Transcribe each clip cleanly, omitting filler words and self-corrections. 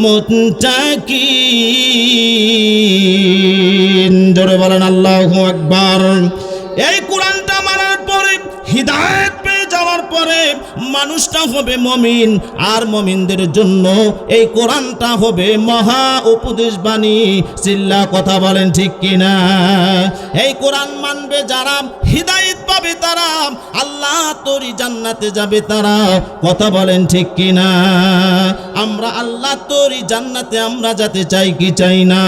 মুত্তাকিন। জোরে বলেন আল্লাহু আকবার। এই কোরআনটা মানার পরে, হিদায়াত পেয়ে যাওয়ার পরে মানুষটা হবে মুমিন, আর মুমিনদের জন্য এই কোরআনটা হবে মহা উপদেশ বাণী। চিল্লা কথা বলেন ঠিক কিনা? এই কোরআন মানবে যারা, হিদায়াত পাবে তারা, আল্লাহ তোরই জান্নাতে যাবে তারা। কথা বলেন ঠিক কিনা? আমরা আল্লাহ তোরই জান্নাতে আমরা যেতে চাই কি চাই না?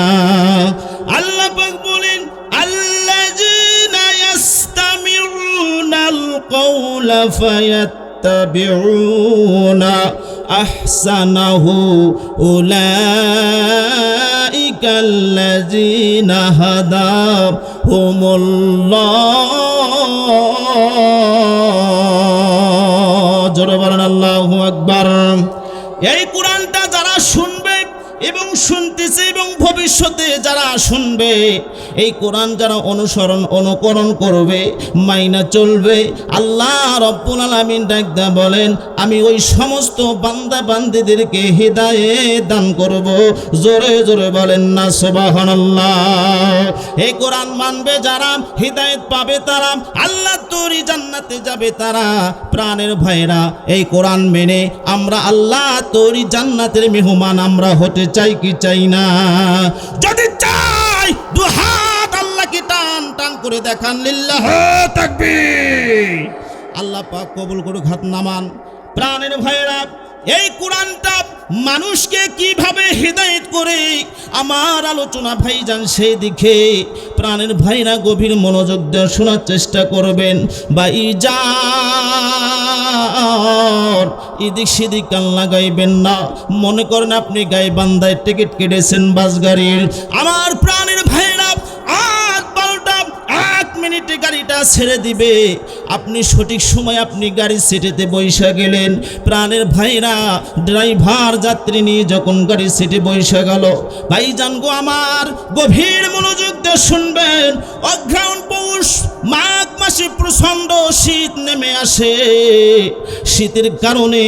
আল্লাহ পাক বলেন, আল্লাযীনা ইয়াস্তামিউনাল কওলা ফায়াত্তাবিউনা আহসানাহু উলাইকাল্লাযীনা হাদাহুমুল্লাহ। জোরে বলেন আল্লাহু আকবার। এই কোরআনটা যারা শুনবে এবং শুনতেছে এবং ভবিষ্যতে যারা শুনবে, এই কোরআন যারা অনুকরণ করবে, মাইনা চলবে, আল্লাহ রব্বুল আলামিন ডাকদা বলেন, আমি ওই সমস্ত বান্দা বান্দীদেরকে হিদায়াত দান করব। জোরে জোরে বলেন না সুবহানাল্লাহ। এই কোরআন মানবে যারা, হিদায়াত পাবে তারা, আল্লাহ তোরই জান্নাতে যাবে তারা। প্রাণের ভাইরা, এই কোরআন মেনে আমরা আল্লাহ তোরই জান্নাতের মেহমান আমরা হতে চাই কি চাই না? যদি চাই দু হাত আল্লাহকে টান টান করে দেখান, লিল্লাহ তাকবীর। আল্লাহ পাক কবুল করুক, হাত নামান। প্রাণের ভাইরা, এই কোরআনটা মানুষকে কিভাবে হিদায়াত করে আমার আলোচনা ভাইজান সেই দিকে প্রাণের ভাইরা গভীর মনোযোগ দিয়ে শোনার চেষ্টা করবেন। ভাইজান এদিক সেদিক কান লাগাইবেন না। মনে করেন আপনি গাইবান্ধায় টিকিট কেটেছেন বাস গাড়ির, আমার প্রাণের ভাইরা 8-12টা 1 মিনিটে গাড়িটা ছেড়ে দিবে, আপনি সঠিক সময় আপনি গাড়ির সিটেতে বসে গেলেন। প্রাণের ভাইরা, ড্রাইভার যাত্রী নিয়ে যখন গাড়ির সিটে বসে গেল, ভাইজান গো আমার গভীর মনোযোগ দিয়ে শুনবেন। অঘ্রাণ পৌষ মাঘ মাসে প্রচণ্ড শীত নেমে আসে। শীতের কারণে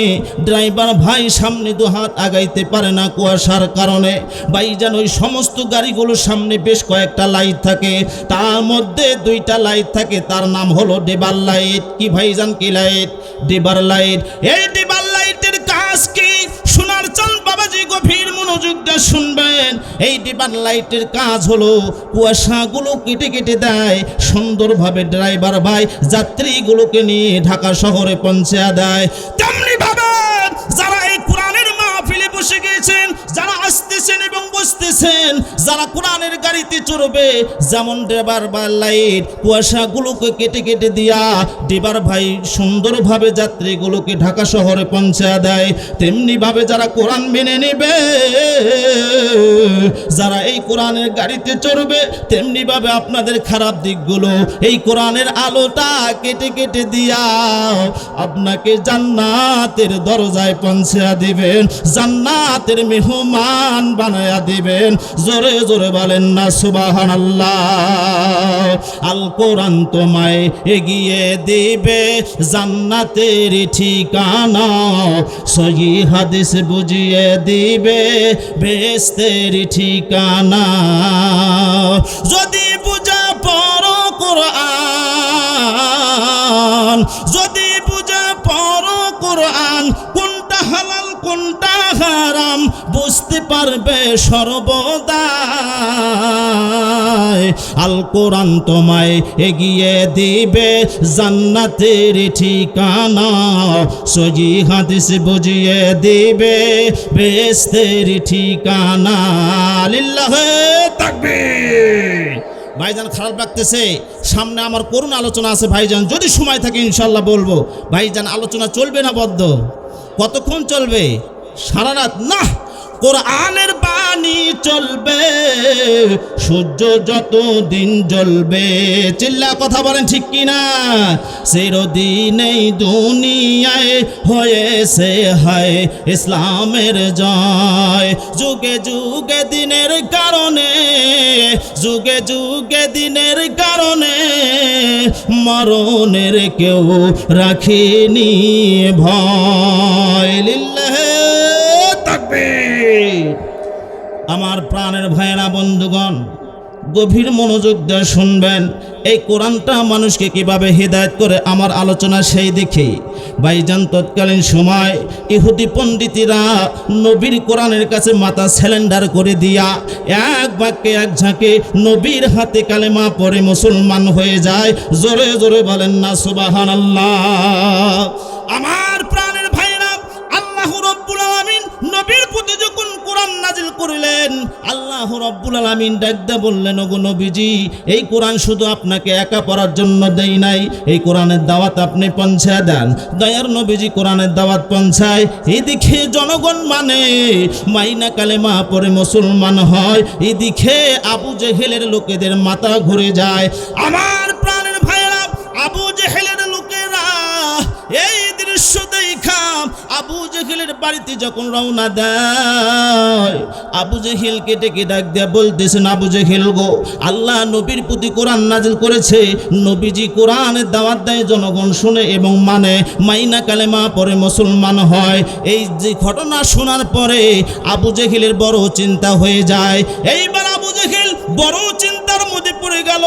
ড্রাইভার ভাই সামনে দু হাত আগাইতে পারে না কুয়াশার কারণে। ভাইজান ওই সমস্ত গাড়িগুলোর সামনে বেশ কয়েকটা লাইট থাকে, তার মধ্যে 2টা লাইট থাকে, তার নাম হলো ডিবার লাইট। কি ভাইজান? কি লাইট? ডিবার লাইট। এই ডিবার লাইটের কাজ কি? শোনার চান বাবাজি, গভীর মনোযোগ দিয়ে শুনবেন। এই ডিবার লাইটের কাজ হলো কুয়াশাগুলো কেটে কেটে দেয়, সুন্দরভাবে ড্রাইভার ভাই যাত্রীগুলোকে নিয়ে ঢাকা শহরে পৌঁছে দেয়। তেমনি ভাবে যারা এই কোরআনের মাহফিলে বসে গিয়েছেন, যারা আসতেছেন এবং বসতেছেন, যারা কোরআনের গাড়িতে চড়বে, যেমন ড্রাইভার লাইট কুয়াশাগুলোকে কেটে কেটে দিয়া ড্রাইভার ভাই সুন্দরভাবে যাত্রীগুলোকে ঢাকা শহরে পৌঁছে দেয়, তেমনি ভাবে যারা কোরআন মেনে নেবে, যারা এই কোরআনের গাড়িতে চড়বে, তেমনি ভাবে আপনাদের খারাপ দিকগুলো এই কোরআনের আলোটা কেটে কেটে দিয়া আপনাকে জান্নাতের দরজায় পৌঁছে দিবেন, জান্নাতের মেহমান বানায়া দিবেন। জোরে জোরে বলেন না সুবহানাল্লাহ। আল কোরআন তোমায় এগিয়ে দিবে জান্নাতের ঠিকানা, সহি হাদিস বুঝিয়ে দিবে বেহেশতের ঠিকানা। যদি বুঝা পড়ো কোরআন, যদি বুঝা পড়ো কোরআন, কোনটা হালাল কোনটা হারাম বুঝতে পারবে সর্বদা। আল কোরআন তোমায় এগিয়ে দিবে জান্নাতের ঠিকানা, সহি হাদিস বুঝিয়ে দিবে বেহেশতের ঠিকানা। লিল্লাহ তাকবীর। ভাইজান খারাপ লাগতেছে, সামনে আমার করুণ আলোচনা আছে ভাইজান, যদি সময় থাকে ইনশাল্লাহ বলবো। ভাইজান আলোচনা চলবে না বদ্ধ? কতক্ষণ চলবে? সারা রাত? না, কোরআনের বাণী চলবে সূর্য যত দিন জ্বলবে। চিল্লা কথা বলেন ঠিক কিনা? চিরদিন এই দুনিয়ায় হয়েছে হায় ইসলামের জয়, যুগে যুগে দিনের কারণে, যুগে যুগে দিনের কারণে মরণের কেউ রাখিনি ভয়। লিল্লাহ তাকবীর। আমার প্রাণের ভাইয়েরা বন্ধুগণ, গভীর মনোযোগ দিয়ে শুনবেন। এই কোরআনটা মানুষকে কিভাবে হিদায়াত করে আমার আলোচনা সেই দিকে। ভাইজান, তৎকালীন সময় ইহুদি পণ্ডিতেরা নবীর কোরআনের কাছে মাথা সিলিন্ডার করে দিয়া এক বাক্যে এক ঝাঁকে নবীর হাতে কালেমা পড়ে মুসলমান হয়ে যায়। জোরে জোরে বলেন না সুবহানাল্লাহ। আমার প্রাণের ভাইরা, আল্লাহ রাব্বুল আলামিন নবীর প্রতি যখন কোরআন নাজিল করলেন, আল্লাহ রাব্বুল আলামিন ডাকতে বললেন, ওগো নবীজি, এই কোরআন শুধু আপনাকে একা পড়ার জন্য দেই নাই, এই কোরআনের দাওয়াত আপনি পৌঁছায় দেন। দয়ার নবীজি কোরআনের দাওয়াত পৌঁছায়, এদিকে জনগণ মানে মাইনা কালেমা পড়ে মুসলমান হয়, এদিকে আবু জেহেলের লোকেদের মাথা ঘুরে যায়। আমার প্রাণের ভাইয়েরা, আবু জেহেলের লোকেরা এই দৃশ্য দেখা আবু জেহেলের বাড়িতে যখন রওনা দেয়, আবু জেহেলকে ডেকে ডাক দিয়ে বলতেছেন, আবু জেহেল গো, আল্লাহ নবীর প্রতি কোরআন নাজিল করেছে, নবীজি কোরআনের দাওয়াত দেয়, জনগণ শুনে এবং মানে, মাইনা কালেমা পরে মুসলমান হয়। এই যে ঘটনা শোনার পরে আবু জেহেলের বড় চিন্তা হয়ে যায়। এইবার আবু জেহেল বড় চিন্তার মধ্যে পড়ে গেল।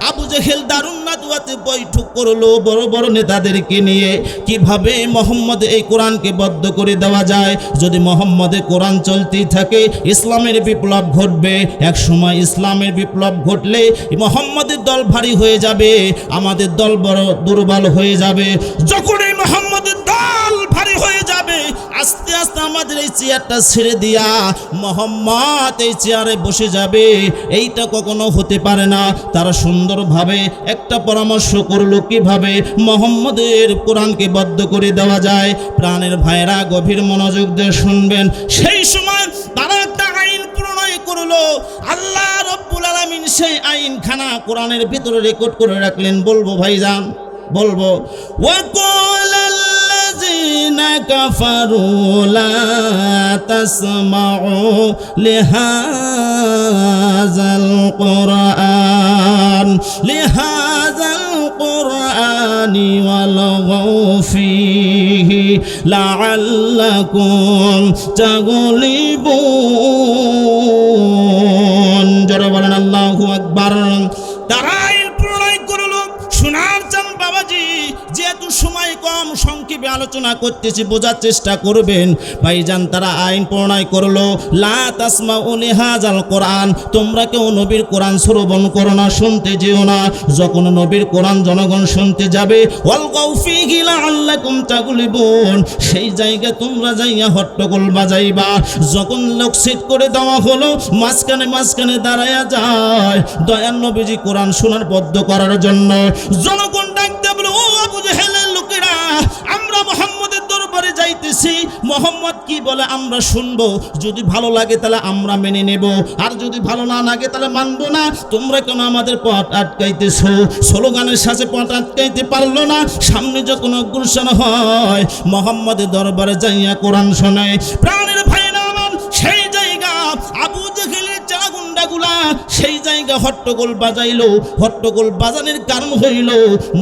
আবু জেহেল দারুন নাদুয়াতে বৈঠক করলো বড় বড় নেতাদেরকে নিয়ে, কিভাবে মোহাম্মদ এই কোরআনকে বদ্ধ করে দেওয়া যায়। যদি মোহাম্মদে কোরআন চলতেই থাকে, ইসলামের বিপ্লব ঘটবে। এক সময় ইসলামের বিপ্লব ঘটলে মোহাম্মদের দল ভারী হয়ে যাবে, আমাদের দল বড় দুর্বল হয়ে যাবে। যখন এই মোহাম্মদের দল ভারী হয়ে যাবে, আস্তে আস্তে আমাদের এই চেয়ারটা ছেড়ে দিয়া মোহাম্মদ এই চেয়ারে বসে যাবে। এইটা কখনো হতে পারে না। তারা সুন্দরভাবে একটা পরামর্শ করলো কিভাবে মোহাম্মদের কোরআনকে বদ্ধ করে দেওয়া যায়। প্রাণের ভাইরা, গভীর মনোযোগ দিয়ে শুনবেন। সেই সময় তারা একটা আইন প্রণয় করলো। আল্লাহ রাব্বুল আলামিন সেই আইনখানা কোরআনের ভিতরে রেকর্ড করে রাখলেন। বলবো ভাইজান, বলবো, ওয়াকালাল্লাযীনা কাফারু লা তাসমাউ লিহাযাল কুরআনি ওয়ালগাউ ফীহি লাআল্লাকুম তাগলিবুন। জোরে বলেন আল্লাহু আকবার। তারা আইন প্রণয় করলো। শোনার চান বাবাজি, যেহেতু সময় কম, সংক্ষেপে আলোচনা করতেছি, বোঝার চেষ্টা করবেন। ভাইজান, তারা আইন প্রণয় করলো, লা তাসমাউ লিহাযাল কোরআন, তোমরা কেউ নবীর কোরআন শ্রবণ করো না, শুনতে যেও না। যখন নবীর কোরআন জনগণ শুনতে যাবে, ওয়ালগাউ ফীহি লাআল্লাকুম তাগলিবুন, সেই জায়গায় তোমরা যাইয়া হট্টগোল বাজাইবা। যখন লোক সেট করে দেওয়া হলো, মাঝখানে মাঝখানে দাঁড়ায়া যায় দয়ার নবীজি কোরআন শোনার বদ্ধ করার জন্য। জনগণ ডাকতে বলে, ও আবু জেহেলের লোকেরা, আমরা মোহাম্মদের দরবারে যাইতেছি, মোহাম্মদ কি বলে আমরা শুনবো। যদি ভালো লাগে তাহলে আমরা মেনে নেব, আর যদি ভালো না লাগে তাহলে মানবো না। তোমরা কেন আমাদের পথ আটকাইতেছো? স্লোগানের সাথে পথ আটকাইতে পারলো না। সামনে যখন অগ্রসর হয়, মোহাম্মদের দরবারে যাইয়া কোরআন শোনে। প্রাণের ভাইরা আমার, সেই জায়গা আবু জেহেলের গুন্ডাগুলা সেই জায়গা হট্টগোল বাজাইলো। হট্টগোল বাজানোর কারণ হইল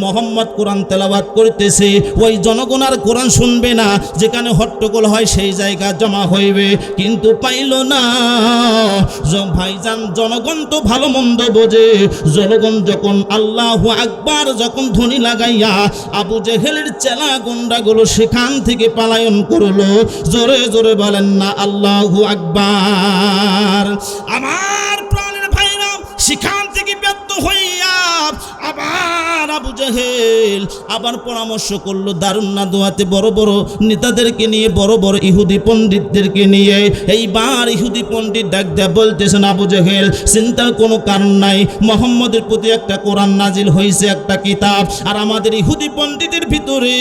মোহাম্মদ কোরআন তেলাওয়াত করতেছে, ওই জনগণ আর কোরআন শুনবে না। যেখানে হট্টগোল হয় সেই জায়গা জমা হইবে, কিন্তু পাইল না। ভাইজান, জনগণ তো ভালো মন্দ বোঝে। জনগণ যখন আল্লাহু আকবার যখন ধ্বনি লাগাইয়া আবু জেহেলের চেলা গুন্ডাগুলো সেখান থেকে পালায়ন করলো। জোরে জোরে বলেন না আল্লাহু আকবার। আমার প্রাণের ভাইরা, সেখান থেকে ব্যর্থ হইয়া আবার আবু জেহেল আবার পরামর্শ করলো দারুন নাদুয়াতে বড় বড় নেতাদেরকে নিয়ে, বড় বড় ইহুদি পণ্ডিতদেরকে নিয়ে। এইবার ইহুদি পণ্ডিত ডাক দেয়া বলতেছেন, আবু জেহেল, চিন্তার কোনো কারণ নাই। মোহাম্মদের প্রতি একটা কোরআন নাজিল হয়েছে, একটা কিতাব, আর আমাদের ইহুদি পণ্ডিতের ভিতরে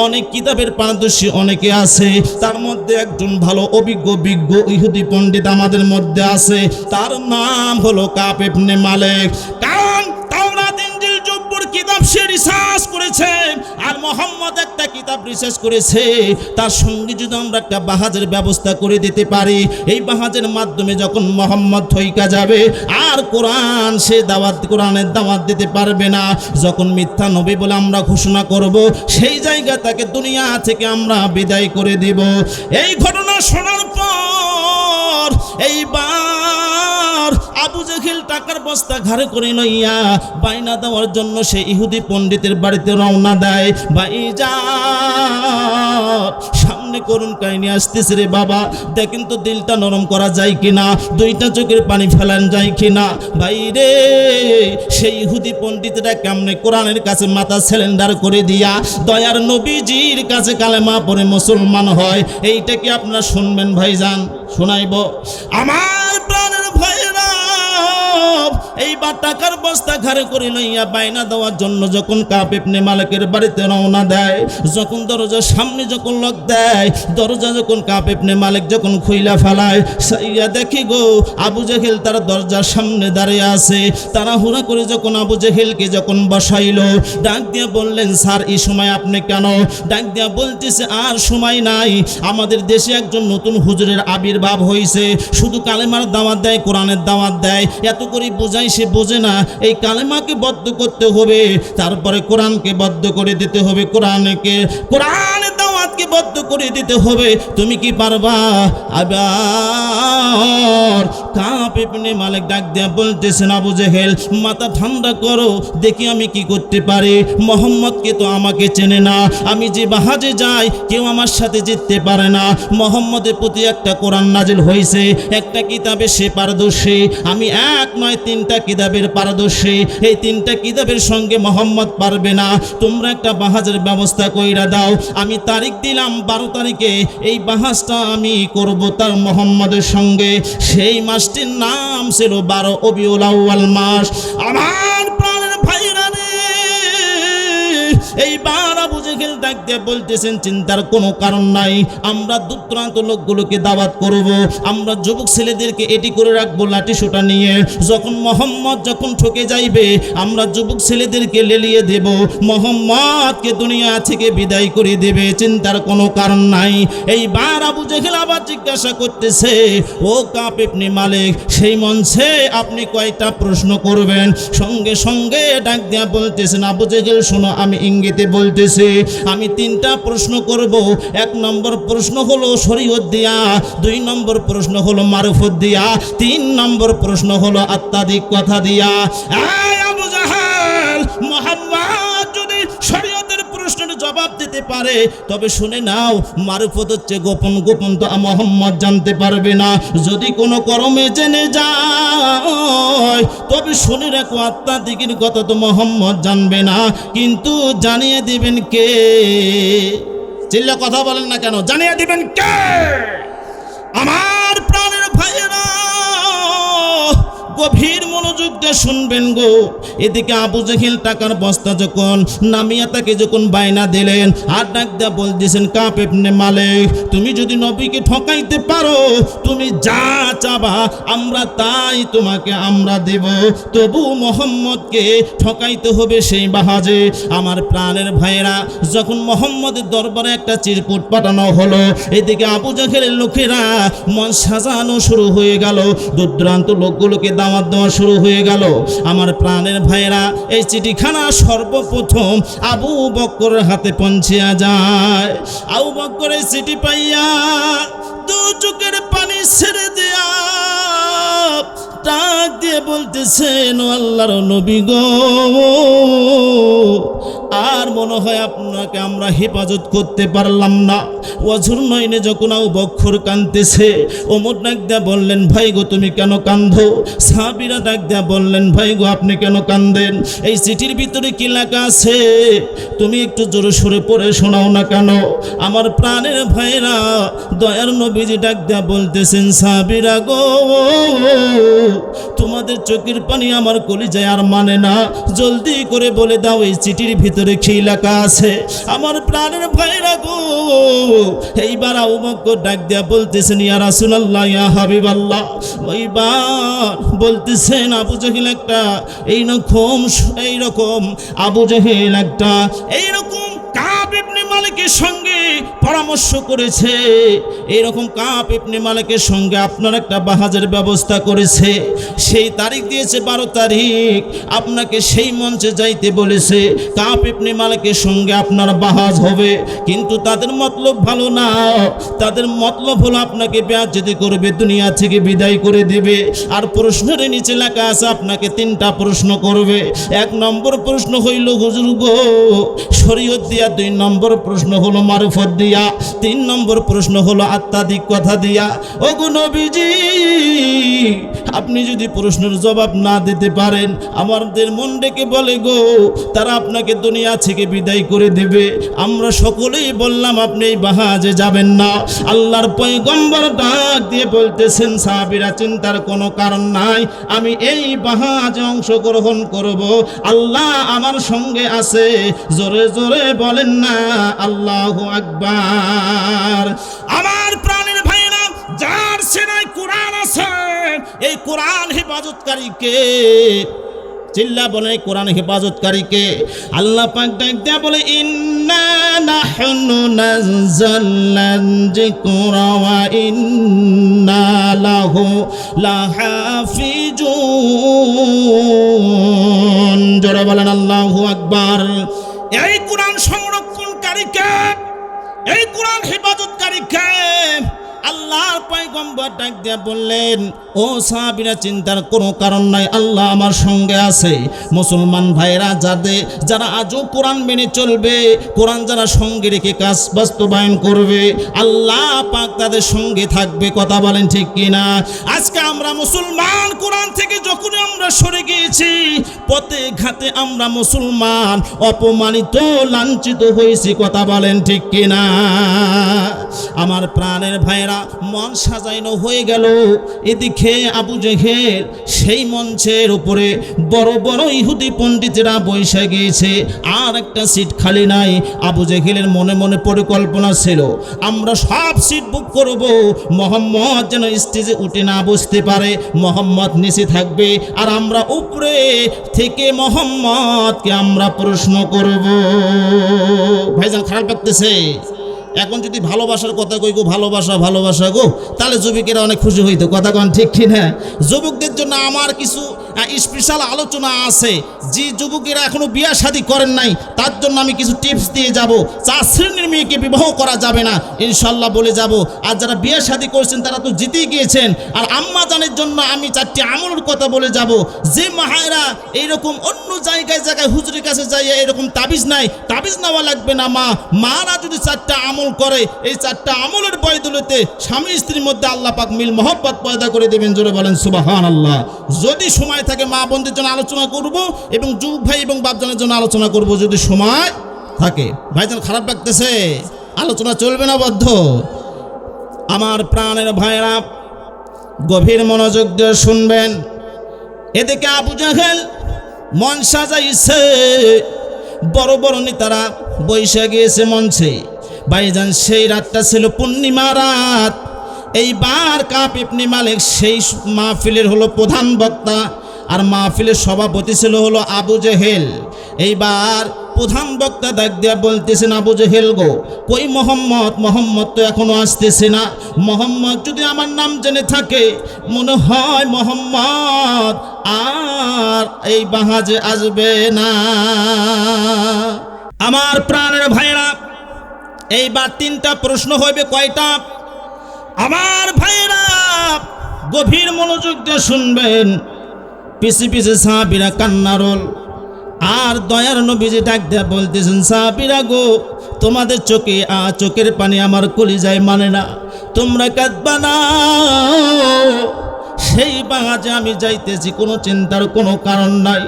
অনেক কিতাবের পারদর্শী অনেকে আছে। তার মধ্যে একজন ভালো অভিজ্ঞ বিজ্ঞ ইহুদি পণ্ডিত আমাদের মধ্যে আছে, তার নাম হলো কাব ইবনে মালিক। কারণ তাওরাত ইনজিল জব্বুর কিতাব সে রিসার্চ করেছে, আর মোহাম্মদ একটা কিতাব রিসার্চ করেছে। তার সঙ্গে যদি আমরা একটা বাহাজের ব্যবস্থা করে দিতে পারি, এই বাহাজের মাধ্যমে যখন মোহাম্মদ থইকা যাবে আর কোরআন সে দাওয়াত, কোরআনের দাওয়াত দিতে পারবে না। যখন মিথ্যা নবী বলে আমরা ঘোষণা করব, সেই জায়গা তাকে দুনিয়া থেকে আমরা বিদায় করে দিব। এই ঘটনা শোনার পর পর এইবার আবু জেহেল টাকার বস্তা ঘাড়ে করে লইয়া বাইনা দেওয়ার জন্য সে ইহুদি পণ্ডিতের বাড়িতে রওনা দেয়। ভাইজান সামনে করুন কাহিনী আসতেছে রে বাবা, দেখেন তো দিলটা নরম করা যায় কিনা, দুইটা চোখের পানি ফেলান যায় কিনা। ভাই রে সেই ইহুদি পণ্ডিতরা কেমনে কোরআনের কাছে মাথা সিলিন্ডার করে দিয়া দয়ার নবীজির কাছে কালেমা পড়ে মুসলমান হয়। এইটা কি আপনারা শুনবেন ভাইজান? শোনাইব আমার প্রাণের ভাইরা। এইবার টাকার বস্তা ঘাড়ে করে লইয়া বাইনা দেওয়ার জন্য যখন কাব ইবনে মালিকের বাড়িতে রওনা দেয়, যখন দরজার সামনে যখন লক দেয়, দরজা যখন কাব ইবনে মালিক যখন খুইলা ফেলায়, সাইয়া দেখি গো আবু জেহেল তার দরজার সামনে দাঁড়িয়ে আছে। তাড়াহুড়া করে যখন আবু জেহেলকে যখন বসাইলো, ডাক দিয়ে বললেন স্যার এই সময় আপনি কেন? ডাক দিয়া বলতেছে আর সময় নাই, আমাদের দেশে একজন নতুন হুজুরের আবির্ভাব হয়েছে, শুধু কালেমার দাওয়াত দেয়, কোরআনের দাওয়াত দেয়, এত করে বোঝাই সে বোঝে না। এই কালেমাকে বদ্ধ করতে হবে, তারপরে কোরআনকে বদ্ধ করে দিতে হবে, কোরআনের দাওয়াতকে বদ্ধ করে দিতে হবে। তুমি কি পারবা? আবার কাব ইবনে মালিক ডাক দিয়া বলতেছেন আবু জেহেল মাথা ঠান্ডা করো, দেখি আমি কি করতে পারি। মোহাম্মদকে তো আমাকে চেনে না, আমি যে বাহাজে যাই কেউ আমার সাথে জিততে পারে না। মোহাম্মদের প্রতি একটা কোরআন নাজিল হয়েছে, একটা কিতাবে সে পারদর্শী, আমি এক নয় তিনটা কিতাবের পারদর্শী, এই তিনটা কিতাবের সঙ্গে মোহাম্মদ পারবে না। তোমরা একটা বাহাজের ব্যবস্থা কইরা দাও, আমি তারিখ দিলাম 12 তারিখে এই বাহাজটা আমি করব তার মোহাম্মদের সঙ্গে। সেই মাসটির নাম ছিল 12 রবিউল আউয়াল মাস। আমার প্রাণের ভাইরা রে, এইবার আবু জেহেল ডাক দিয়ে বলতেছেন চিন্তার কোনো কারণ নাই, আমরা দূরান্ত লোকগুলোকে দাওয়াত করব, আমরা যুবক ছেলেদেরকে এটি করে রাখবো লাঠি সোটা নিয়ে, যখন মোহাম্মদ যখন ঠকে যাইবে আমরা যুবক ছেলেদেরকে লেলিয়ে দেব, মোহাম্মদকে দুনিয়া থেকে বিদায় করে দেবে, চিন্তার কোনো কারণ নাই। এইবার আবু জেহেল আবার জিজ্ঞাসা করতেছে ও কাব ইবনে মালিক সেই মঞ্চে আপনি কয়টা প্রশ্ন করবেন? সঙ্গে সঙ্গে ডাক দিয়া বলতেছেন আবু জেহেল শোনো আমি ইঙ্গিতে বলতেছি, আমি 3টা প্রশ্ন করব। 1 নম্বর প্রশ্ন হলো শরীয়ত দিয়া, 2 নম্বর প্রশ্ন হলো মারফত দিয়া, 3 নম্বর প্রশ্ন হলো আত্মাদিক কথা দিয়া। এই আবু জাহেল, মুহাম্মদ যদি শরীয়তের প্রশ্নের জবাব দিতে পারে তবে শুনে নাও মারফত হচ্ছে গোপন, গোপন তো মুহাম্মদ জানতে পারবে না। যদি কোনো কর্মে জেনে যায় তবে শুনে রাখো আত্মাদিকের কথা তো মুহাম্মদ জানবে না, কিন্তু জানিয়ে দিবেন কে? চিল্লা কথা বলেন না কেন? জানিয়ে দিবেন কে? আমার প্রাণের ভাইয়েরা গভীর মনোযোগ দিয়ে শুনবেন গো। এদিকে আবু জেহেল টাকার বস্তা যখন নামিয়া তাকে যখন বায়না দিলেন আর ডাক দিয়া বলতেছেন কাব ইবনে মালিক তুমি যদি নবীকে ঠকাইতে পারো তুমি যা চাবা আমরা তাই তোমাকে আমরা দেব, তবু মোহাম্মদকে ঠকাইতে হবে সেই বাহাজে। আমার প্রাণের ভাইয়েরা যখন মোহাম্মদের দরবারে একটা চিরকুট পাঠানো হলো, এদিকে আবু জেহেলের লোকেরা মন সাজানো শুরু হয়ে গেল, দূরান্ত লোকগুলোকে দাওয়াত দেওয়া শুরু হয়ে গেল। আমার প্রাণের ভাইয়েরা এই চিঠিখানা সর্বপ্রথম আবু বকরের হাতে পৌঁছিয়া যায়। আবু বকর এই চিঠি পাইয়া 2 চোখের পানি ছেড়ে দেয়া ডাক দিয়ে বলতেছেন আল্লাহর নবী গো, আর মনে হয় আপনাকে আমরা হেফাজত করতে পারলাম না। ওয়াজুর নয়নে যখন আবু বকর কাঁদতেছে, ওমর ডাক দিয়া বললেন ভাই গো তুমি কেন কাঁদো? সাহাবীরা ডাক দিয়া বললেন ভাই গো আপনি কেন কাঁদেন? এই চিঠির ভিতরে কি লেখা আছে তুমি একটু জোরে সোরে পড়ে শোনাও না কেন? আমার প্রাণের ভাইরা দয়ার নবীজি ডাক দিয়া বলতেছেন সাহাবীরা গো তোমাদের চোখের পানি আমার কলিজায় আর মানে না, জলদি করে বলে দাও এই চিঠির ভিতরে কি লেখা আছে? আমার প্রাণের ভাইরা গো এইবার আবু বকর ডাক দিয়া বলতেছেন ইয়া রাসূলুল্লাহ ইয়া হাবিবাল্লাহ। ওইবার বলতেছেন আবু জেহেল একটা এইরকম আবু জেহেল একটা এইরকম কাব ইবনে মালিকের সঙ্গে পরামর্শ করেছে, এরকম কাব ইবনে মালিকের সঙ্গে আপনার একটা বাহাজের ব্যবস্থা করেছে, সেই তারিখ দিয়েছে 12 তারিখ, আপনাকে সেই মঞ্চে যাইতে বলেছে, কাব ইবনে মালিকের সঙ্গে আপনার বাহাজ হবে। কিন্তু তাদের মতলব ভালো না, তাদের মতলব হলো আপনাকে বেয়াজ্জতি করবে, দুনিয়া থেকে বিদায় করে দেবে। আর প্রশ্নের নিচে লেখা আছে আপনাকে 3টা প্রশ্ন করবে। 1 নম্বর প্রশ্ন হইল হুজুর গো শরীয়ত দিয়া, 2 নম্বর প্রশ্ন হলো মারফত দিয়া, 3 নম্বর প্রশ্ন হলো আত্মাধিক কথা দিয়া। ও গো নবীজি, আপনি যদি প্রশ্নের জবাব না দিতে পারেন, আমাদের মন ডেকে বলে গো তারা আপনাকে দুনিয়া থেকে বিদায় করে দেবে। আমরা সকলেই বললাম আপনি এই বাহাজে যাবেন না। আল্লাহর পয়গম্বর ডাক দিয়ে বলতেছেন, সাহাবীরা চিন্তার কোনো কারণ নাই, আমি এই বাহাজে অংশগ্রহণ করব, আল্লাহ আমার সঙ্গে আছে। জোরে জোরে বলেন না আল্লাহু আকবার। আমার প্রাণের ভাইরা, যার সেনায় কোরআন আছে, এই কোরআন হেফাজতকারীকে, চিল্লা বলে কোরআন হেফাজতকারীকে আল্লাহ পাক ডাক দেয়া বলে, ইন্না নাহনু নাযালনা যিকরা ওয়া ইন্না লাহু লাহাফিজুন। জোরে বলেন আল্লাহু আকবার। এই কোরআন সংরক্ষণকারীকে, এই কোরআন হেফাজতকারীকে আল্লাহর পয়গম্বর ডাক দিয়া বললেন, ও সাহাবীরা চিন্তার কোনো কারণ নাই, আল্লাহ আমার সঙ্গে আছে। মুসলমান ভাইরা যারা আজও কোরআন মেনে চলবে, কোরআন যারা সঙ্গে রেখে কাজ বাস্তবায়ন করবে, আল্লাহ পাক তাদের সঙ্গে থাকবে। কথা বলেন ঠিক কিনা? আজকে আমরা মুসলমান, কোরআন থেকে যখন আমরা সরে গিয়েছি, পথে ঘাটে আমরা মুসলমান অপমানিত, লাঞ্ছিত হয়েছি। কথা বলেন ঠিক কিনা? আমার প্রাণের ভাইরা, মন সাজানো হয়ে গেল। এদিকে আবু জেহেল সেই মঞ্চের উপরে বড় বড় ইহুদি পণ্ডিতেরা বসে গিয়েছে, আর একটা সিট খালি নাই। আবু জেহেলের মনে মনে পরিকল্পনা ছিল, আমরা সব সিট বুক করব, মোহাম্মদ যেন স্টেজে উঠে না বসতে পারে, মোহাম্মদ নিচে থাকবে, আর আমরা উপরে থেকে মোহাম্মদকে আমরা প্রশ্ন করব। ভাইজান খারাপ লাগতেছে? এখন যদি ভালোবাসার কথা কই গো, ভালোবাসা ভালোবাসা গো, তাহলে যুবকেরা অনেক খুশি হইতো। কথা কন ঠিক কি না? যুবকদের জন্য আমার কিছু স্পেশাল আলোচনা আছে। যে যুবকেরা এখনো বিয়া শাদী করেন নাই, তার জন্য আমি কিছু টিপস দিয়ে যাব। 4 শ্রেণীর মেয়েকে বিবাহ করা যাবে না ইনশাল্লাহ বলে যাব। আর যারা বিয়া শাদী করেছেন তারা তো জিতেই গিয়েছেন। আর আম্মা জানের জন্য আমি 4টি আমলের কথা বলে যাব। যে মায়েরা এইরকম অন্য জায়গায় হুজুরের কাছে যাইয়া এরকম তাবিজ নাই, তাবিজ নেওয়া লাগবে না। মারা যদি 4টা আমল করে, এই 4টা আমলের বদৌলতে স্বামী স্ত্রীর মধ্যে আল্লাহ পাক মিল মহব্বত পয়দা করে দেবেন। জোরে বলেন সুবহানাল্লাহ। যদি সময় থাকে মা বোনদের জন্য আলোচনা করব, এবং যুবক ভাই এবং বাপজনের জন্য আলোচনা করব যদি সময় থাকে। ভাইজান খারাপ লাগতেছে? আলোচনা চলবে না বদ্ধ? আমার প্রাণের ভাইরা, গভীর মনোযোগ দিয়ে শুনবেন। এদিকে আবু জেহেল মন সাজাইছে, বড় বড় নেতারা বৈশা গিয়েছে মঞ্চে। ভাইজান সেই রাতটা ছিল পূর্ণিমা রাত। এইবার কাব ইবনে মালিক সেই মাহফিলের হলো প্রধান বক্তা, আর মাহফিলের সভাপতি ছিল হলো আবু জেহেল। এইবার প্রধান বক্তা ডাক দিয়া বলতেছেন, আবু জেহেল গো, কই মোহাম্মদ তো এখনো আসতেছে না। মোহাম্মদ যদি আমার নাম জেনে থাকে, মনে হয় মোহাম্মদ আর এই বাহাজে আসবে না। আমার প্রাণের ভাইরা, এইবার 3টা প্রশ্ন হইবে। কয়টা? আমার ভাইরা গভীর মনোযোগ দিয়ে শুনবেন। পিছে পিছে সাহাবীরা কান্নারোল। আর দয়ার নবীজি ডাক দেয়া বলতেছেন, সাহাবীরা গো, তোমাদের চোখের পানি আমার কলিজায় মানে না, তোমরা কাঁদবা না। সেই বাহাজে আমি যাইতেছি, কোনো চিন্তার কোনো কারণ নাই।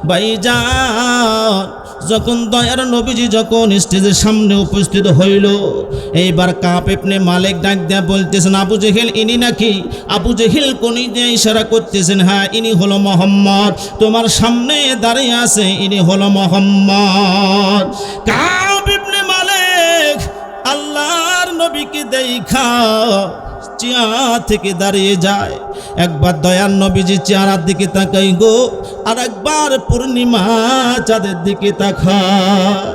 ভাইজান, যখন দয়ার নবীজি যখন স্টেজের সামনে উপস্থিত হইল, এইবার কাব ইবনে মালিক ডাক দেয়া বলতেছেন, আবু জেহেল ইনি নাকি? আবু জেহেল কোনি দিয়ে ইশারা করতেছেন, হ্যাঁ ইনি হলো মোহাম্মদ, তোমার সামনে দাঁড়িয়ে আছে, ইনি হলো মোহাম্মদ। কাব ইবনে মালিক আল্লাহর নবীকে দেখা চেয়ার থেকে দাঁড়িয়ে যায়। একবার দয়ার নবীজি চেহারার দিকে তাকাই গো, আর একবার পূর্ণিমা চাঁদের দিকে তাকায়।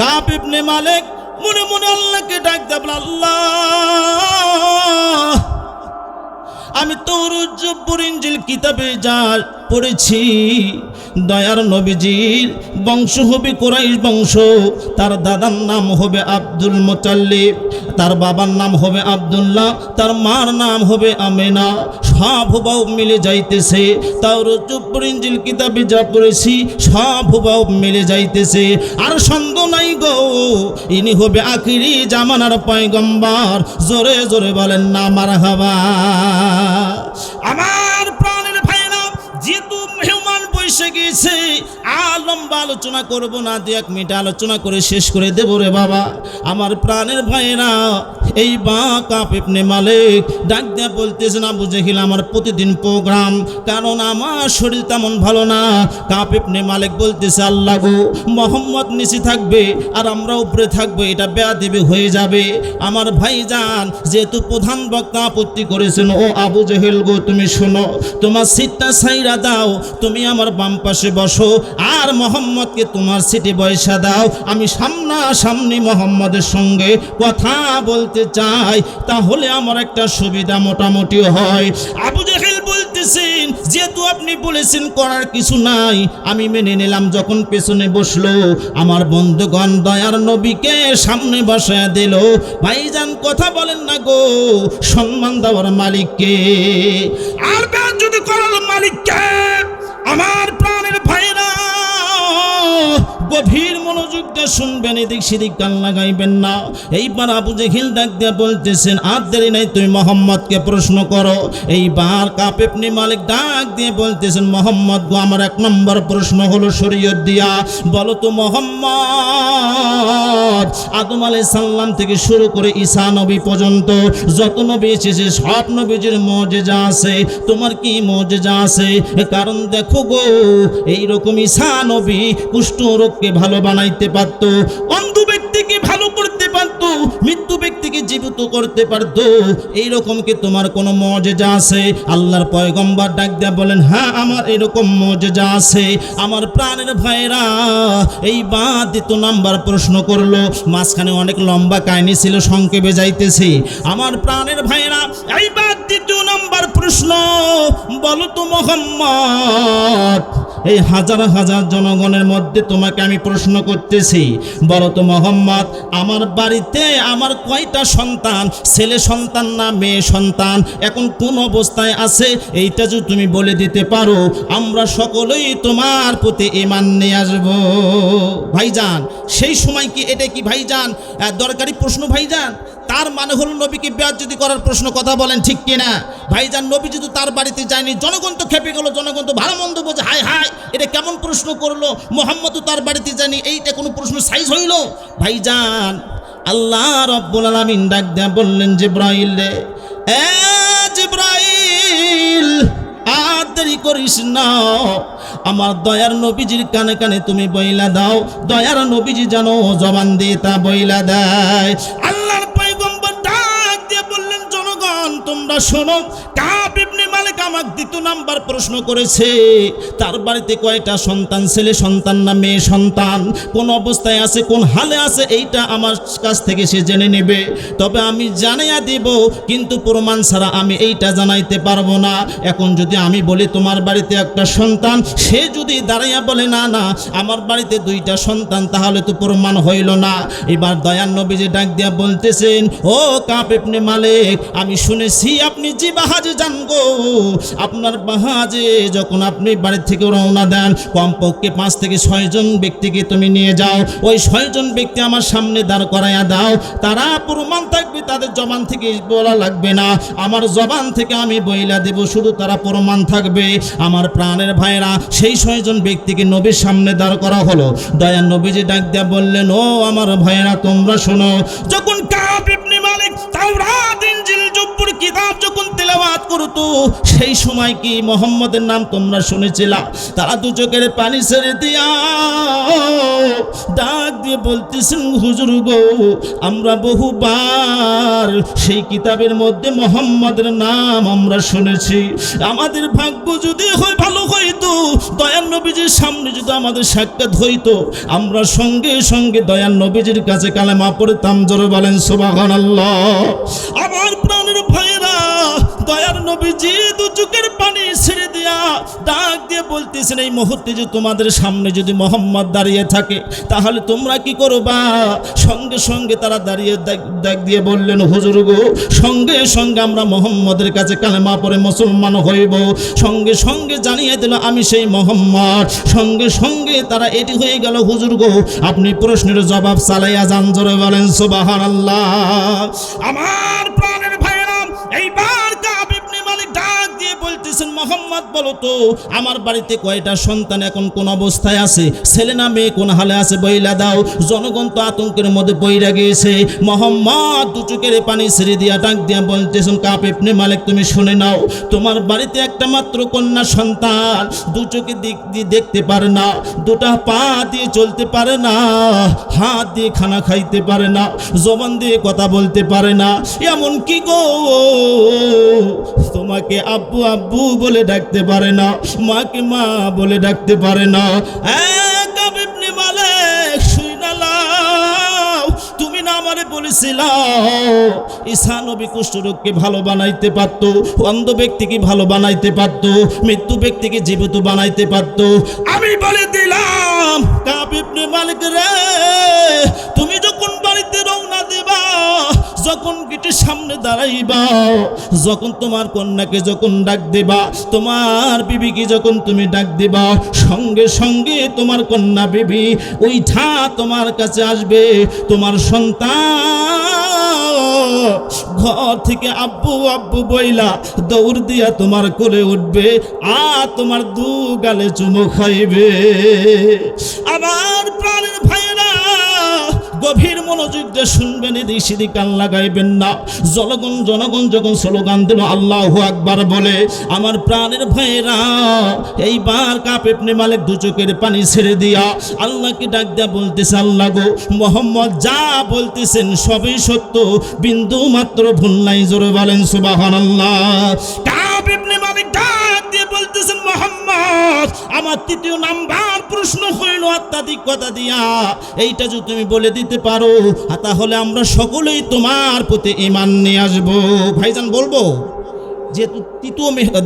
কাব ইবনে মালিক মনে মনে আল্লাহকে ডাক দেব, আল্লাহ আমি তাওরাত জবুর ইনজিল কিতাবে যা পড়েছি, দয়ার নবীজির বংশ হবে কুরাইশ বংশ, তার দাদার নাম হবে আব্দুল মুতাল্লিব, তার বাবার নাম হবে আব্দুল্লাহ, তার মার নাম হবে আমেনা। সব হুবাহু মিলে যাইতেছে, তাওরাত জবুর ইনজিল কিতাবে যা পড়েছি সব হুবাহু মিলে যাইতেছে। আর সন্দেহ নাই গো, ইনি হবে আখিরি জামানার পয়গম্বর। জোরে জোরে বলেন না মারহাবা। আমার প্রাণের ভাইরা, যেহেতু মেহমান বসে গেছে, আর লম্বা আলোচনা করবো না, 1 মিনিট আলোচনা করে শেষ করে দেব রে বাবা। আমার প্রাণের ভাইরা, এই কাব ইবনে মালিক ডাক দিয়ে বলতেছেন, আবু জেহেল আমার প্রতিদিন প্রোগ্রাম, কারণ আমার শরীর তেমন ভালো না। কাব ইবনে মালিক বলতেছে, আল্লাহ গো, মোহাম্মদ নিচে থাকবে আর আমরা উপরে থাকবো, এটা বেয়াদবি হয়ে যাবে। আমার ভাইজান যেহেতু প্রধান বক্তা আপত্তি করেছেন, ও আবু জেহেল গো, তুমি শোনো, তোমার সিটটা ছাইরা দাও, তুমি আমার বাম পাশে বসো, আর মোহাম্মদকে তোমার সিটে বয়সা দাও। আমি সামনাসামনি মোহাম্মদের সঙ্গে কথা বলতে চাই, তাহলে আমার একটা সুবিধা মোটামুটি হয়। আবু জেহেল বলতেছেন, যেহেতু আপনি বলেছেন করার কিছু নাই, আমি মেনে নিলাম। যখন পেছনে বসলো, আমার বন্ধুগণ দয়ার নবীকে সামনে বসায় দিল। ভাইজান কথা বলেন না গো, সম্মান দেওয়ার মালিককে আর যদি করার মালিককে। আমার প্রাণের ভাইরা, গভীর মনোযোগ দিয়ে শুনবেন, এদিক সেদিক কান লাগাইবেন না। এইবার আবু জেহেল ডাক দিয়ে বলতেছেন, আর দেরি নাই, তুমি মোহাম্মদকে প্রশ্ন করো। এইবার কাব ইবনে মালিক ডাক দিয়ে বলতেছেন, মোহাম্মদ গো, আমার 1 নম্বর প্রশ্ন হলো শরীয়ত দিয়া বলো তো মোহাম্মদ, আদম আলাইহিস সালাম থেকে শুরু করে ঈসা নবী পর্যন্ত যত নবী এসেছে, সব নবীজির মুজিজা আছে, তোমার কি মুজিজা আছে? কারণ দেখো গো, এইরকম ঈসা নবী কুষ্ঠ রোগকে ভালো বানাইতে পারত, অন্ধ ব্যক্তিকে ভালো করতে পারত, মৃত্যু ব্যক্তিকে জীবিত করতে পারত, এইরকম কি তোমার কোনো মুজিজা আছে? আল্লাহর পয়গম্বর ডাক দিয়া বলেন, হ্যাঁ আমার এরকম মুজিজা আছে। আমার প্রাণের ভাইরা, এই বাদ 2 নাম্বার প্রশ্ন করলো, মাঝখানে অনেক লম্বা কাহিনী ছিল, সংক্ষেপে যাইতেছি। আমার প্রাণের ভাইরা, এই বাদ 2 নাম্বার প্রশ্ন, বলো তো মোহাম্মদ, এই হাজার হাজার জনগণের মধ্যে তোমাকে আমি প্রশ্ন করতেছি, বলো তো মোহাম্মদ, আমার বাড়িতে আমার কয়টা সন্তান, ছেলে সন্তান না মেয়ে সন্তান, এখন কোন অবস্থায় আছে, এইটা যদি তুমি বলে দিতে পারো, আমরা সকলেই তোমার প্রতি ঈমান নিয়ে আসবো। ভাইজান, সেই সময় কি এটা কি ভাইজান দরকারি প্রশ্ন? ভাইজান, তার মানে হলো নবীকে বেয়াজ্জতি করার প্রশ্ন, কথা বলেন ঠিক কিনা? ভাইজান, নবী যদি তার বাড়িতে যায়নি, জনগণ তো খেপে গেল, জনগণ তো ভালো মন্দ বোঝে, হায় হায় এটা কেমন প্রশ্ন করলো, মোহাম্মদ তো তার বাড়িতে যায়নি, এইটা কোনো প্রশ্ন সাইজ হইল? ভাইজান, আল্লাহ রাব্বুল আলামিন ডাক দেয়া বললেন, জিবরাইল রে, এ জিবরাইল, আর দেরি করিস না, আমার দয়ার নবীজির কানে কানে তুমি বইলা দাও, দয়ার নবীজি জানো জবান দিয়ে তা বইলা দেয়। আল্লাহর পয়গম্বর ডাক দিয়ে বললেন, জনগণ তোমরা শোনো, কাব ইবনে মালিক আমাকে 2 নাম্বার প্রশ্ন করেছে, তার বাড়িতে কয়টা সন্তান, ছেলে সন্তান না মেয়ে সন্তান, কোন অবস্থায় আছে, কোন হালে আছে, এইটা আমার কাছ থেকে সে জেনে নেবে। তবে আমি জানাইয়া দিব, কিন্তু প্রমাণ ছাড়া আমি এইটা জানাইতে পারবো না। এখন যদি আমি বলি তোমার বাড়িতে একটা সন্তান, সে যদি দাঁড়াইয়া বলে না না আমার বাড়িতে 2টা সন্তান, তাহলে তো প্রমাণ হইল না। এবার দয়ার নবীজি ডাক দিয়া বলতেছেন, ও কাব ইবনে মালিক, আমি শুনেছি আপনি যে বাহাজে যান গো, আপনার বাহাজে যখন আপনি বাড়ি থেকে রওনা দেন, কমপক্ষে 5 থেকে 6 জন ব্যক্তিকে তুমি নিয়ে যাও, ওই 6 জন ব্যক্তি আমার সামনে দাঁড় করাইয়া দাও, তারা প্রমাণ থাকবে, তাদের জবান থেকে বলা লাগবে না, আমার জবান থেকে আমি বইলা দেব, শুধু তারা প্রমাণ থাকবে। আমার প্রাণের ভাইরা, সেই 6 জন ব্যক্তিকে নবীর সামনে দাঁড় করা হলো। দয়ার নবীজি ডাক দিয়া বললেন, ও আমার ভাইরা তোমরা শোনো, যখন কাব ইবনে মালিক তাওরাত ইনজিল জবুর কিতাব যখন তেলাওয়াত তেলাওয়াত করতো সেই সময় কি মুহাম্মদের নাম তোমরা শুনেছিলা? তারা দু চোখের পানি ছেড়ে দিয়া ডাক দিয়ে বলতেছেন, হুজুর গো, আমরা বহুবার সেই কিতাবের মধ্যে মুহাম্মদের নাম আমরা শুনেছি। আমাদের ভাগ্য যদি হয় ভালো হইতো, দয়ার নবীজির সামনে যদি আমাদের সাক্ষাৎ হইতো, আমরা সঙ্গে সঙ্গে দয়ার নবীজির কাছে কালেমা পড়তাম। জোরে বলেন সুবহানাল্লাহ। আমার প্রাণের ভাইরা, দয়ার নবীজি দু চোখের পানি ছেড়ে দিয়া ডাক দিয়ে বলতেছেন, এই মুহূর্তে যে তোমাদের সামনে যদি মুহাম্মদ দাঁড়িয়ে থাকে তাহলে তোমরা কি করবা? সঙ্গে সঙ্গে তারা দাঁড়িয়ে ডাক দিয়ে বললেন, হুজুর গো, সঙ্গে সঙ্গে আমরা মুহাম্মদের কাছে কালেমা পড়ে মুসলমান হইব। সঙ্গে সঙ্গে জানিয়ে দিল আমি সেই মুহাম্মদ। সঙ্গে সঙ্গে তারা এটি হয়ে গেল। হুজুর গো, আপনি প্রশ্নের জবাব চালাইয়া যান। জোরে বলেন সুবহানাল্লাহ। আমার প্রাণের ভাইরা, এইবার কাব ইবনে মালিক ডাক দিয়ে বলতেছেন, মুহাম্মদ বলো তো, আমার বাড়িতে কয়টা সন্তান এখন কোন অবস্থায় আছে? ছেলে না মেয়ে কোন হালে আছে বইলা দাও। জনগণ তো আতঙ্কের মধ্যে পইড়া গিয়েছে। মুহাম্মদ দু চোখের পানি ছেড়ে দিয়া ডাক দিয়া বলতেছেন, কাব ইবনে মালিক তুমি শুনে নাও, তোমার বাড়িতে একটা মাত্র কন্যা সন্তান, দু চোখে দিক দিয়ে দেখতে পারে না, দুটা পা দিয়ে চলতে পারে না, হাত দিয়ে খানা খাইতে পারে না, জবান দিয়ে কথা বলতে পারে না। এমন কি গো, তোমাকে আব্বু আব্বু বলে ডাকতে পারে না, মাকে মা বলে ডাকতে পারে না। কাব ইবনে মালিক শুইনা লাও, তুমি না আমারে বলেছিলা ঈসা নবী কুষ্ঠরোগকে ভালো বানাইতে পারতো, অন্ধ ব্যক্তিকে ভালো বানাইতে পারতো, মৃত্যু ব্যক্তিকে জীবিত বানাইতে পারতো। আমি বলে দিলাম, কাব ইবনে মালিক রে, তুমি যখন বাড়িতে রওনা দেবা, যখন গেটের সামনে দাঁড়াইবা, যখন তোমার কন্যাকে যখন ডাক দেবা, তোমার বিবিকে যখন তুমি ডাক দেবা, সঙ্গে সঙ্গে তোমার কন্যা বিবি ওইটা তোমার কাছে আসবে। তোমার সন্তান ঘর থেকে আব্বু আব্বু বইলা দৌড় দিয়া তোমার কোলে উঠবে, আর তোমার দু গালে চুমু খাইবে। আমার প্রাণের ভাইরা, গভীর মনোযোগ দিয়ে শুনবেন, এদিক সেদিক কান লাগাইবেন না। জনগণ যখন স্লোগান দিল আল্লাহু আকবার বলে, আমার প্রাণের ভাইরা, এইবার কাব ইবনে মালিক দু চোখের পানি ছেড়ে দিয়া আল্লাহকে ডাক দিয়া বলতেছে, আল্লাহ গো, মুহাম্মদ যা বলতেছেন সবই সত্য, বিন্দু মাত্র ভুল নাই। জোরে বলেন সুবহানাল্লাহ। কাব ইবনে মালিক ডাক দিয়ে বলতেছেন, মুহাম্মদ, আমার তৃতীয় নাম্বার প্রশ্ন হইল আত্মাধিকতা দিয়া, এইটা যদি তুমি বলে দিতে পারো তাহলে আমরা সকলেই তোমার প্রতি ঈমান নিয়ে আসবো। ভাইজান বলবো, যেহেতু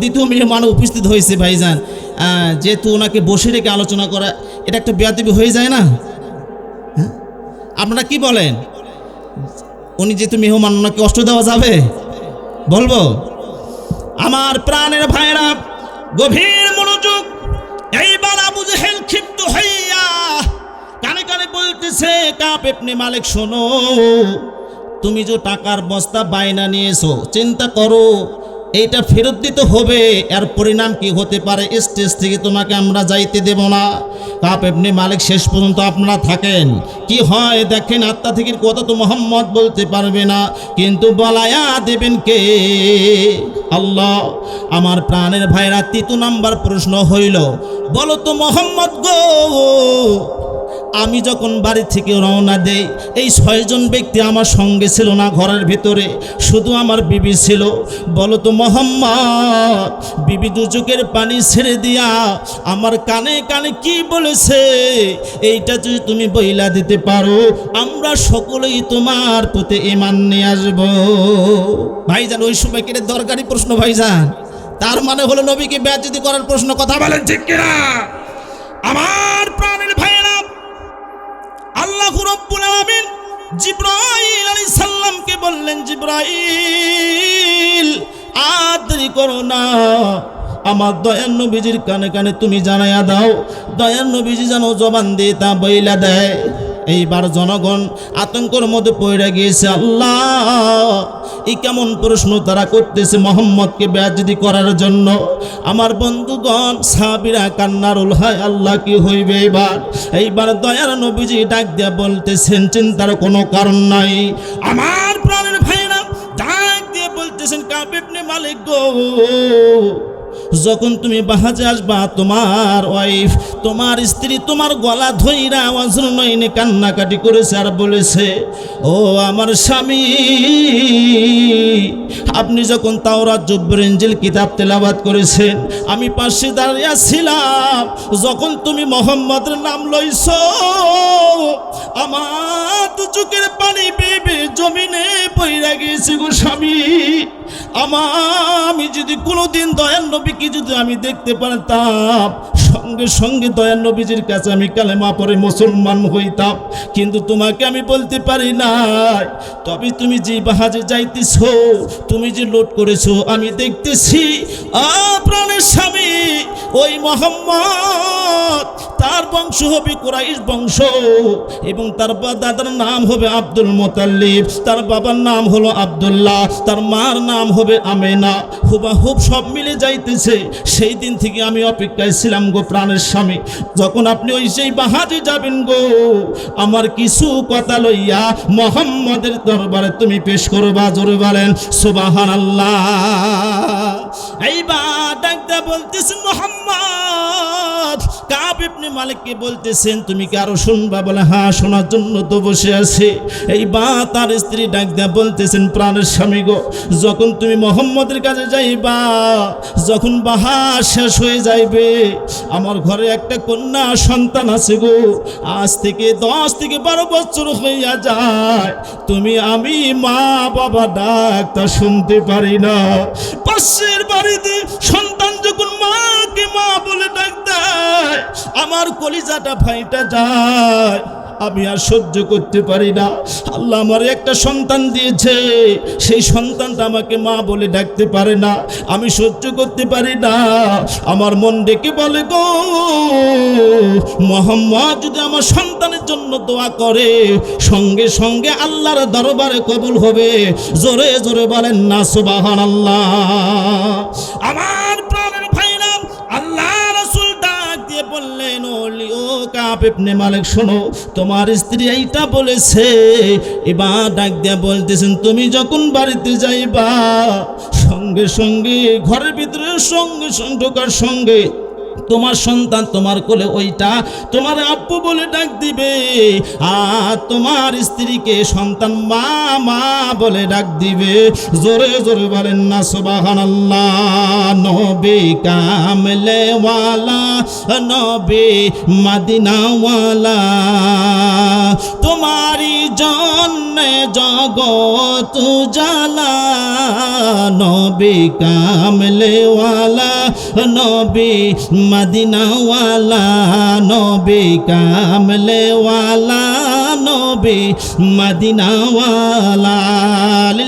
দ্বিতীয় মেহমান উপস্থিত হয়েছে ভাইজান, যেহেতু ওনাকে বসে রেখে আলোচনা করা এটা একটা বেয়াদবি হয়ে যায় না? আপনারা কি বলেন? উনি যেহেতু মেহমান, ওনাকে কষ্ট দেওয়া যাবে? বলবো? আমার প্রাণের ভাইরা, গভীর মনোযোগ। এইবার আবু জেহেল ক্ষিপ্ত হইয়া কানে কানে বলতেছে, কাব ইবনে মালিক শোনো, তুমি যে টাকার বস্তা বায়না নিয়েছো, চিন্তা করো এইটা ফেরত দিতে হবে, এর পরিণাম কি হতে পারে। স্টেজ থেকে তোমাকে আমরা যাইতে দেব না। কাব ইবনে মালিক শেষ পর্যন্ত আপনারা থাকেন, কি হয় দেখেন। আত্মা থেকে কথা তো মুহাম্মদ বলতে পারবে না, কিন্তু বলায়া দেবেন কে? আল্লাহ। আমার প্রাণের ভাইরা, তৃতীয় নাম্বার প্রশ্ন হইল, বলো তো মুহাম্মদ গো, আমি যখন বাড়ি থেকে রওনা দেই, এই 6 জন ব্যক্তি আমার সঙ্গে ছিল না, ঘরের ভিতরে শুধু আমার বিবি ছিল। বলো তো মুহাম্মদ, বিবি দু চোখের পানি ছেড়ে দিয়া আমার কানে কানে কি বলেছে, এইটা যদি তুমি বইলা দিতে পারো, আমরা সকলেই তোমার প্রতি ঈমান নিয়ে আসবো। ভাইজান, ওই সময় কি দরকারি প্রশ্ন ভাইজান? তার মানে হলো নবীকে বেয়াদবি করার প্রশ্ন। কথা বলেন ঠিক কিনা? আমার প্রাণের ভাইরা, আল্লাহ রাব্বুল আলামিন জিবরাইল আলাইহিস সালামকে বললেন, জিবরাইল আর দেরি করো না, আমার দয়ার নবীজির কানে কানে তুমি জানাইয়া দাও, দয়ার নবীজি যেন জবান দিয়ে তা বইলা দেয়। এইবার জনগণ আতঙ্কের মধ্যে পড়ে গিয়েছে। আল্লাহ, এই কেমন প্রশ্ন তারা করতেছে মুহাম্মদকে বেয়াদবি করার জন্য। আমার বন্ধুগণ সাহাবীরা কান্নারুল, হায় আল্লাহ কি হইবে এবার? এইবার দয়ার নবীজি ডাক দিয়া বলতেছেন, চিন্তার কোনো কারণ নাই। আমার প্রাণের ভাইরা ডাক দিয়ে বলতেছেন, কাব ইবনে মালিক গো, যখন তুমি বাহাজে আসবা তোমার ওয়াইফ, তোমার স্ত্রী তোমার গলা ধইরা ওয়াজরুনাইনে কান্নাকাটি করেছে আর বলেছে, ও আমার স্বামী, আপনি যখন তাওরাত জব্বর ইনজিল কিতাব তেলাওয়াত করেছেন আমি পাশে দাঁড়িয়ে ছিলাম, যখন তুমি মুহাম্মদের নাম লইছো আমার তো চোখের পানি বেবে জমিনে পড়ে গেছে গো স্বামী। আমি যদি কোনোদিন দয়াল নবীকে যদি আমি দেখতে পারতাম সঙ্গে সঙ্গে দয়াল নবীজির কাছে আমি কালেমা পড়ে মুসলমান হইতাম, কিন্তু তোমাকে আমি বলতে পারি নাই। তবে তুমি যে বাহাজে যাইতেছো, তুমি যে লোড করেছো আমি দেখতেছি প্রাণের স্বামী ওই মুহাম্মদ, তার বংশ হবে কুরাইশ বংশ এবং তার দাদার নাম হবে আব্দুল মুতাল্লিব, তার বাবার নাম হলো আব্দুল্লাহ, তার মার নাম হবে আমেনা, হুবাহুব সব মিলে যাইতেছে। সেই দিন থেকে আমি অপেক্ষায় ছিলাম গো প্রাণের স্বামী, যখন আপনি ওই সেই বাহাজে যাবেন গো আমার কিছু কথা লইয়া মুহাম্মদের দরবারে তুমি পেশ করবা। জোরে বলেন সুবহানাল্লাহ। এইবার ডাকতে বলতেছেন মুহাম্মদ, কাব ইবনে মালিককে বলতেছেন তুমি কি আরো শুনবা? বলে হ্যাঁ, শোনার জন্য তো বসে আছে। এইবার তার স্ত্রী ডাক দেয়া বলতেছেন প্রাণের স্বামী গো, যখন তুমি মুহাম্মদের কাছে যাইবা, যখন বাহার শেষ হয়ে যাইবে, আমার ঘরে একটা কন্যা সন্তান আছে গো, আজ থেকে 10 থেকে 12 বছর হইয়া যায়, তুমি আমি মা বাবা ডাকটা শুনতে পারি না। পাশের বাড়িতে সন্তান যখন মাকে মা বলে ডাক দেয় আমার কলিজাটা ফাইটা যায়, আমি আর সহ্য করতে পারি না। আল্লাহ আমার একটা সন্তান দিয়েছে, সেই সন্তানটা আমাকে মা বলে ডাকতে পারে না, আমি সহ্য করতে পারি না। আমার মন ডেকে বলে গো মুহাম্মদ যদি আমার সন্তানের জন্য দোয়া করে সঙ্গে সঙ্গে আল্লাহর দরবারে কবুল হবে। জোরে জোরে বলেন না সুবহানাল্লাহ। আমার প্রাণের ভাইরা, আল্লাহ রাসূল ডাক দিয়ে বললেন, ও কাব ইবনে মালিক শোনো, তোমার স্ত্রী এইটা বলেছে। এবার ডাক দিয়া বলতেছেন তুমি যখন বাড়িতে যাইবা সঙ্গে সঙ্গে ঘরের ভিতরে সঙ্গে সঙ্গে ঢোকার সঙ্গে তোমার সন্তান তোমার কোলে ওইটা তোমার আব্বু বলে ডাক দিবে, আর তোমার স্ত্রীকে সন্তান মা মা বলে ডাক দিবে। জোরে জোরে বলেন না সুবহানাল্লাহ। নবী কামলেওয়ালা, নবী মদিনাওয়ালা, তোমারি জন্যে জগৎ জালা। নবী কামলেওয়ালা, নবী মদিনাওয়ালা, নবী কামলেওয়ালা, নবী মদিনাওয়ালা।